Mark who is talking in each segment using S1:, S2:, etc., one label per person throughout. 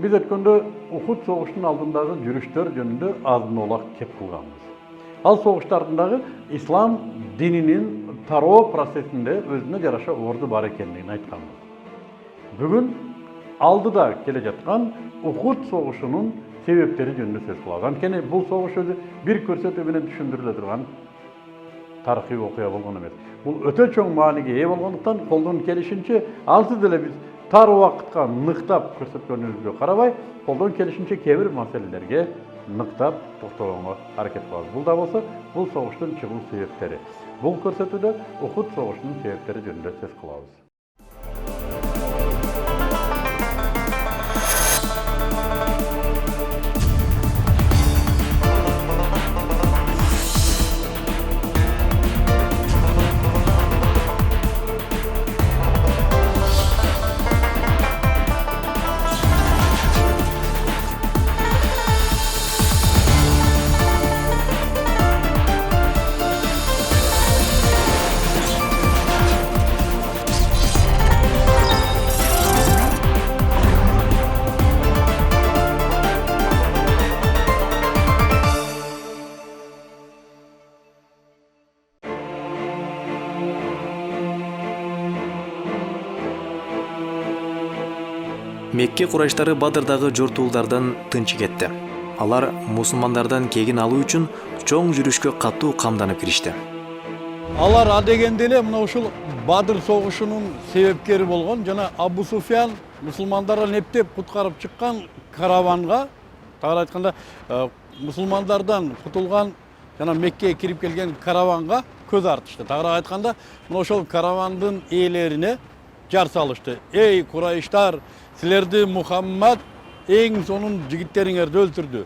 S1: Biz ötkөndө Uhud soğuşunun aldığındagı жүрүштөр жөнүндө азын-олак кеп кылганбыз. Ал soğuşтардын дагы ислам dininin тароо процессинде өзүнө жараша орду бар экендигин айтканбыз. Бүгүн алдыда келе жаткан Ухуд soğuşунун себептери жөнүндө сөз кылабыз. Анткени бул soğуш өзү бир көрсөтүү менен түшүндүрүлө турган тарыхый окуя болгон эмес. Бул өтө чоң мааниге ээ болгондуктан колдон келишинче алты деле биз тар убакытка ныктап көрсөткөнүбүзгө карабай, колдон келишинче кээ бир маселелерге ныктап токтогонго аракет кылабыз. Бул да болсо, бул согуштун чыгуу себептери. Бул көрсөтүүдө Ухуд согушунун себептери жөнүндө сөз кылабыз.
S2: Мекке курайыштары Бадырдагы жортуулдардан тынчы кетти. Алар мусулмандардан кегин алуу үчүн чоң жүрүшкө катуу камданып киришти.
S3: Алар адегенде эле мына ушул Бадыр согушунун себепкери болгон жана Абу Суфян мусулмандардан эптеп куткарып чыккан караванга, тагыраак айтканда, мусулмандардан кутулган жана Меккеге кирип келген караванга көз артышты. Тагыраак айтканда, мына ошол каравандын ээлерине жар салышты. Эй курайыштар, силерди Мухаммад эң сонун жигиттериңерди өлтүрдү.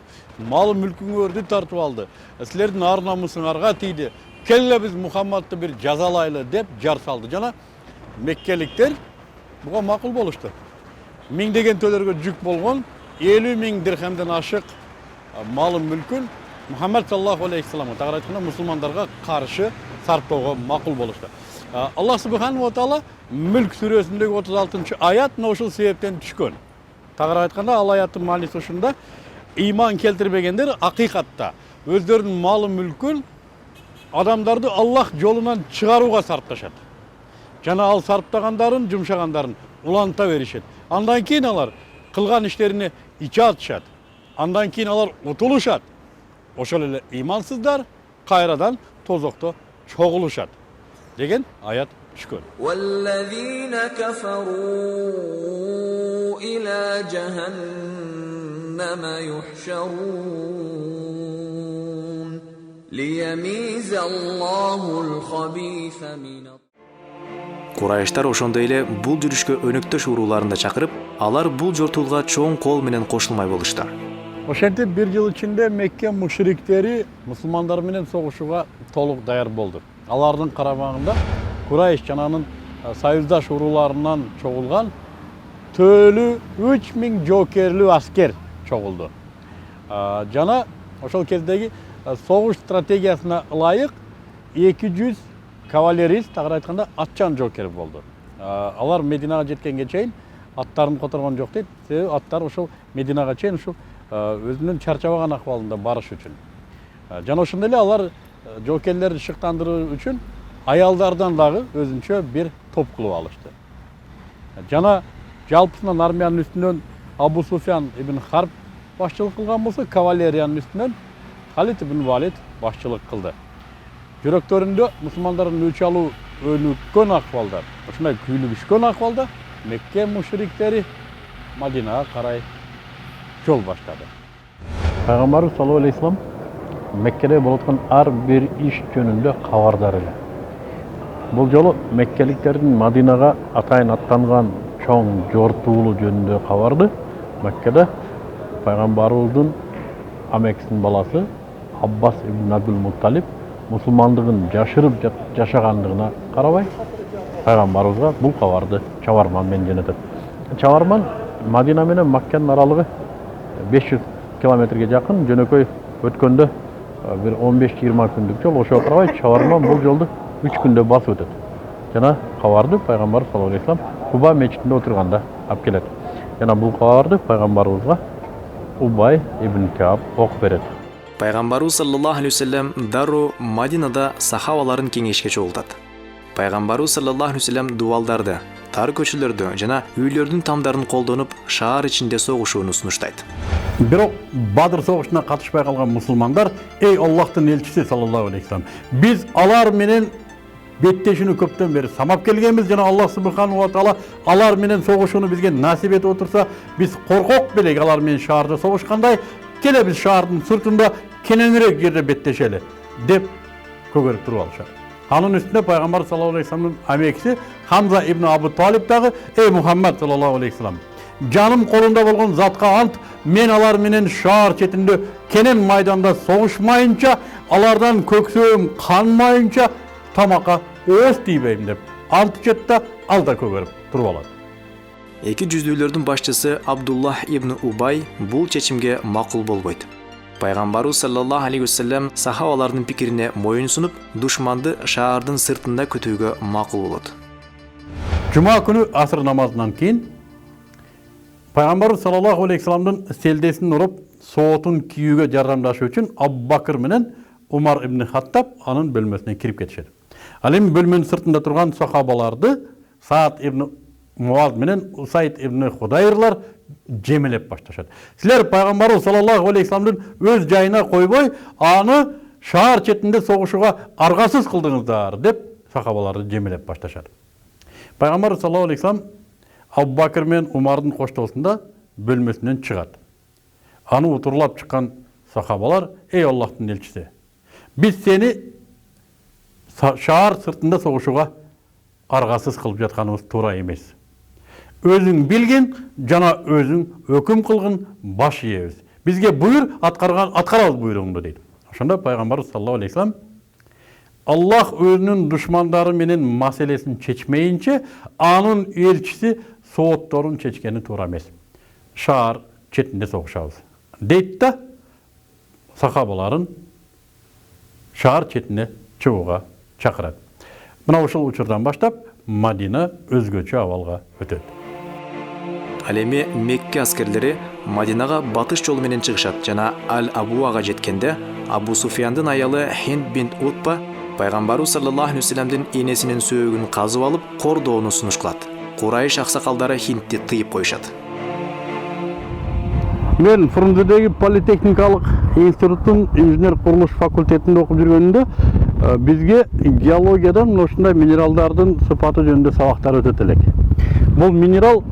S3: Мал мүлкүңөрдү тартып алды. Силердин ар намысыңарга тийди. Келе биз Мухаммадты бир жазалайлы деп жар салды. Жана меккеликтер буга макул болушту. Миңдеген төлөргө жүк болгон 50 000 дирхемден ашык мал мүлкүн Мухаммад саллаллаху алейхи салам тагыраак айтканда мусулмандарга каршы сарптоого макул болушту. Аллах субхану ва таала Мүлк сүрөсүндөгү 36-аят мына ушул себептен түшкөн. Тагыраак айтканда, ал аяттын мааниси ушунда: ыйман келтирбегендер акыйкатта өздөрүнүн малы мүлкүн адамдарды Аллах жолунан чыгарууга сарпташат. Жана ал сарптагандарын, жумшагандарын уланта беришет. Андан кийин алар кылган иштерине ичаатшат. Андан кийин алар утулушат. Ошол эле ыймансыздар кайрадан тозокто чогулушат деген аят түшкөн.
S4: وَالَّذِينَ كَفَرُوا إِلَى جَهَنَّمَ يُحْشَرُونَ لِيَمِيزَ اللَّهُ الْخَبِيثَ مِنَ
S2: Курайыштар ошондой эле бул жүрүшкө өнөктөш урууларында чакырып, алар бул жортуулга чоң кол менен кошулмай болушту.
S3: Ошентип бир жыл ичинде Мекке мушриктери мусулмандар менен согушууга толук даяр болду. Алардын карамагында Курайыш жананын союздаш урууларынан чогулган төлү 3000 жоокерлүү аскер чогулду. Жана ошол кездеги согуш стратегиясына ылайык 200 кавалерист, тагыраак айтканда атчан жоокер болду. Алар Мединага жеткенге чейин аттарын которгон жок дейт. Себеби аттар ошол Мединага чейин ушу өзүнүн чарчабаган акыбалында барыш үчүн. Жана ошондой эле алар жоокерлерди шыктандыруу үчүн аялдардан дагы өзүнчө бир топ кылып алышты. Жана жалпысынан армиянын үстүнөн Абу Суфян ибн Харб башчылык кылган болсо, кавалериянын үстүнөн Халид ибн Валид башчылык кылды. Жүрөктөрүндө мусулмандардын өч алуу өнүккөн акыбалда, ушундай күйүнүшкөн акыбалда Мекке мушриктери Мадинага карай жол баштады. Пайгамбарыбыз саллаллаху алейхи вассалам Меккеде болуп аткан ар бир иш жөнүндө кабардар эле. Бул жолу меккеликтердин Мадинага атайын аттанган чоң жортуулу жөнүндө кабарды Меккеде пайгамбарыбыздын амекисинин баласы Аббас ибн Абдул Мутталиб мусулмандыгын жашырып жашагандыгына карабай пайгамбарыбызга бул кабарды чабарман менен жөнөтөт. Чабарман Мадина менен Макканын аралыгы 500 километрге жакын, жөнөкөй өткөндө бир 15-20 күндүк жол. Ошого карабай чабарман бул жолду 3 күндө басып өтөт. Жана кабарды пайгамбар саллаллаху алейхи вассалам Куба мечитинде отурганда алып келет.
S1: жана бул кабарды пайгамбарыбызга Убай ибн Кааб окуп берет.
S2: Пайгамбарыбыз саллаллаху алейхи вассалам дару Мадинада сахабаларын кеңешке чогултат. Пайгамбарыбыз саллаллаху алейхи вассалам дубалдарды, тар көчөлөрдү жана үйлөрдүн тамдарын колдонуп, шаар ичинде согушууну сунуштайт.
S1: Бирок Бадыр согушуна катышпай калган мусулмандар, ey Аллахтын элчиси саллаллаху алейхи вассалам, биз алар менен беттешүүнү көптөн бери самап келгенбиз жана Аллах субханаху ва таала алар менен согушууну бизге насип этип отурса, биз коркок белек алар менен шаарда согушкандай, келе биз шаардын сыртында кененирээк жерде беттешели деп көгөрүп туруп алышат. Анын үстүнө пайгамбар саллаллаху алейхи вассаламдын амекиси Хамза ибн Абу Талиб дагы, ey Мухаммад саллаллаху алейхи вассалам, жаным колунда болгон затка ант, мен алар менен шаар четинде кенен майданда согушмайынча, алардан көксөөм канмайынча тамакка ооз тийбейм деп ант ичет да ал да көгөрүп туруп алат.
S2: Эки жүздүүлөрдүн башчысы Абдуллах ибн Убай бул чечимге макул болбойт. Пайгамбарыбыз саллаллаху алейхи вассалам сахабалардын пикирине моюн сунуп, душманды шаардын сыртында күтүүгө макул болот.
S1: Жума күнү асыр намазынан кийин пайгамбарыбыз саллаллаху алейхи вассаламдын селдесин уруп, соотун кийүүгө жардамдашуу үчүн Абу Бакыр менен Умар ибн Хаттаб анын бөлмөсүнө кирип кетишет. Ал эми бөлмөнүн сыртында турган сахабаларды Саад ибн Муаз менен Усайд ибн Худайрлар жемелеп башташат. Силер пайгамбарыбыз саллаллаху алейхи вассаламдын өз жайына койбой, аны шаар четинде согушууга аргасыз кылдыңыздар деп сахабаларды жемелеп башташат. Пайгамбарыбыз саллаллаху алейхи вассалам Абу Бакыр менен Умардын коштоосунда бөлмөсүнөн чыгат. Аны утурлап чыккан сахабалар, ey Аллахтын элчиси, биз сени шаар сыртында согушууга аргасыз кылып жатканыбыз туура эмес. Өзүң билгин жана өзүң өкүм кылгын баш ийебиз. Бизге буйрур аткарабыз буйругуңду дейт. Ошондо пайгамбарыбыз саллаллаху алейхи вассалам Аллах өзүнүн душмандары менен маселесин чечмейинче, анын элчиси соотторун чечкени туура эмес. Шаар четинде согушабыз дейт да сахабаларын шаар четине чыгууга чакырат. Мына ушул учурдан баштап Мадина өзгөчө абалга өтөт.
S2: Ал эми Мекке аскерлери Мадинага батыш жолу менен чыгышат жана Аль-Абуага жеткенде Абу Суфияндын аялы Хинд бин Утба пайгамбарыбыз саллаллаху алейхи вассаламдын энесинин сөөгүн казып алып, кордоону сунуш кылат. Курайш аксакалдары Хиндти тыйып коюшат.
S1: Мен Фрунзедеги политехникалык институттун инженер курулуш факультетинде окуп жүргөнүмдө бизге геологиядан ушундай минералдардын сыпаты жөнүндө сабактар өтөт элек. Бул минерал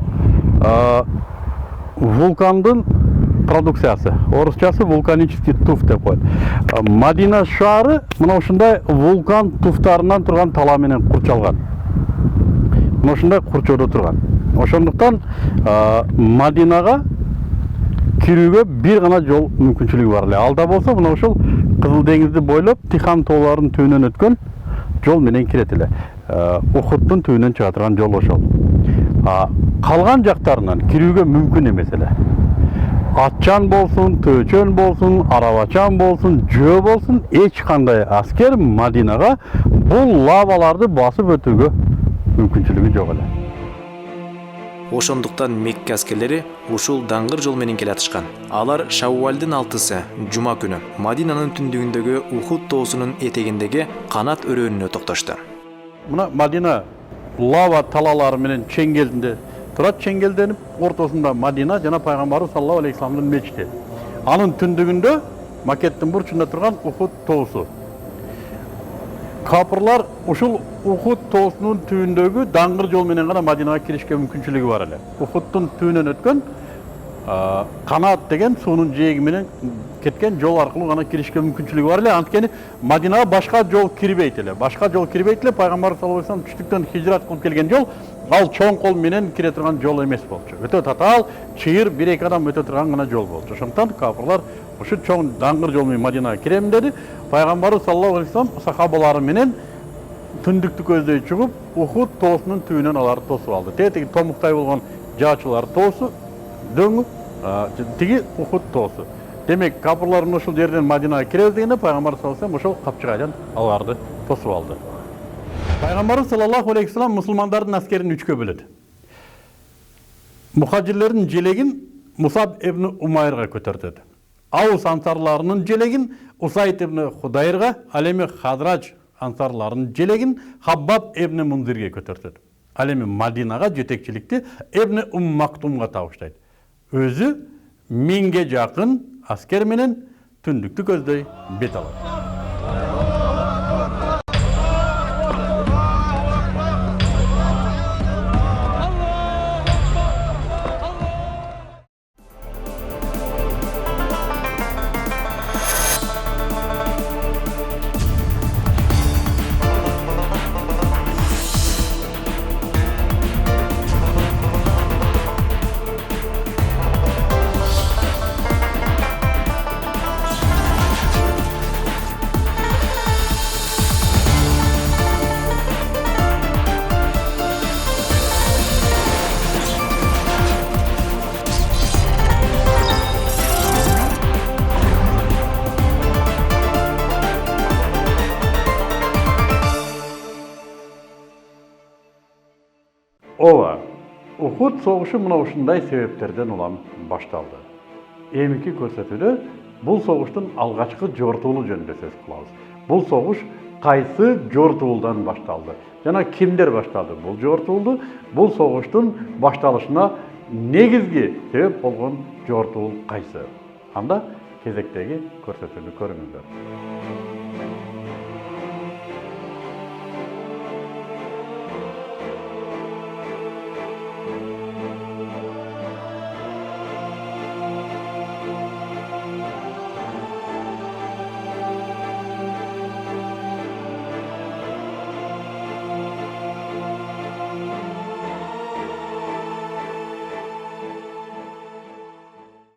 S1: вулкандын продукциясы. Орусчасы вулканический туф деп коет. Мадина шаары мына ушундай вулкан туфтарынан турган тала менен курчалган. Мына ушундай курчоодо турган. Ошондуктан Мадинага кирүүгө бир гана жол мүмкүнчүлүгү бар эле. Алда болсо мына ушул Кызыл деңизди бойлоп Тихан тоолорунун түбүнөн өткөн жол менен кирет эле. Ухудтун түбүнөн чыга турган жол ошол. Калган жактарынан кирүүгө мүмкүн эмес эле. Атчан болсун, төөчөн болсун, арабачан болсун, жөө болсун, эч кандай аскер Мадинага бул лаваларды басып өтүүгө мүмкүнчүлүгү жок эле.
S2: Ошондуктан Мекке аскерлери ушул даңгыр жол менен келатышкан. Алар Шаввалдын 6-сы, жума күнү, Мадинанын түндүгүндөгү Ухуд тоосунун этегиндеги канат өрөөнүнө токтошду.
S1: Мына Мадина лава талалары менен чеңгелинде турат, чеңгелденип, ортосунда Мадина жана пайгамбарыбыз саллаллаху алейхи вассаламдын мечити. Анын түндүгүндө макеттин бурчунда турган Ухуд тоосу. Капырлар ушул Ухуд тоосунун түбүндөгү даңгыр жол менен гана Мадинага киришке мүмкүнчүлүгү бар эле. Ухудтун түбүнөн өткөн канат деген суунун жээги менен кеткен жол аркылуу гана киришке мүмкүнчүлүгү бар эле. Анткени Мадинага башка жол кирбейт эле. Башка жол кирбейт эле. Пайгамбар саллаллаху алейхи вассалам түштүктөн хижрат кылып келген жол ал чоң кол менен кире турган жол эмес болчу. Өтө татаал, чыйыр бир-эки адам өтө турган гана жол болчу. Ошондуктан капырлар ушу чоң даңгыр жол менен Мадинага кирем деди. Пайгамбарыбыз саллаллаху алейхи вассалам сахабалары менен түндүктү көздөй чыгып, Ухуд тоосунун түбүнөн аларды тосуп алды. Тетиги томуктай болгон жаачылар тоосу дөңүп, тиги Ухуд тоосу. Демек, капырлар ушул жерден Мадинага киребиз дегенде пайгамбар саллаллаху алейхи вассалам ошол капчыгайдан аларды тосуп алды. Пайгамбарыбыз саллаллаху алейхи вассалам мусулмандардын аскерин 3кө бөлөт.
S3: Muhacirlerin желегин Musab ibn Umayrga көтертеді. Аус ансарларының желегин Усайд ibn Худайрга, ал эми Хадрач ансарларының желегин Хаббаб ibn Мунзирге көтертеді. Ал эми Мадинага жетекчиликти Ibn Мактумга табыштайт. Өзү 1000ге жакын аскер менен түндүктү көздөй бет алат. Ова, Ухуд соғышы мына ушундай себептерден улам башталды. Эмики көрсөтүүдө бул соғыштын алгачкы жортуулу жөнүндө сөз кылабыз. Бул соғыш кайсы жортуулдан башталды? Жана кимдер башталды бул жортуулду? Бул соғыштын башталышына негизги себеп болгон жортуул кайсы? Анда кезектеги көрсөтүүнү көрүңүздөр.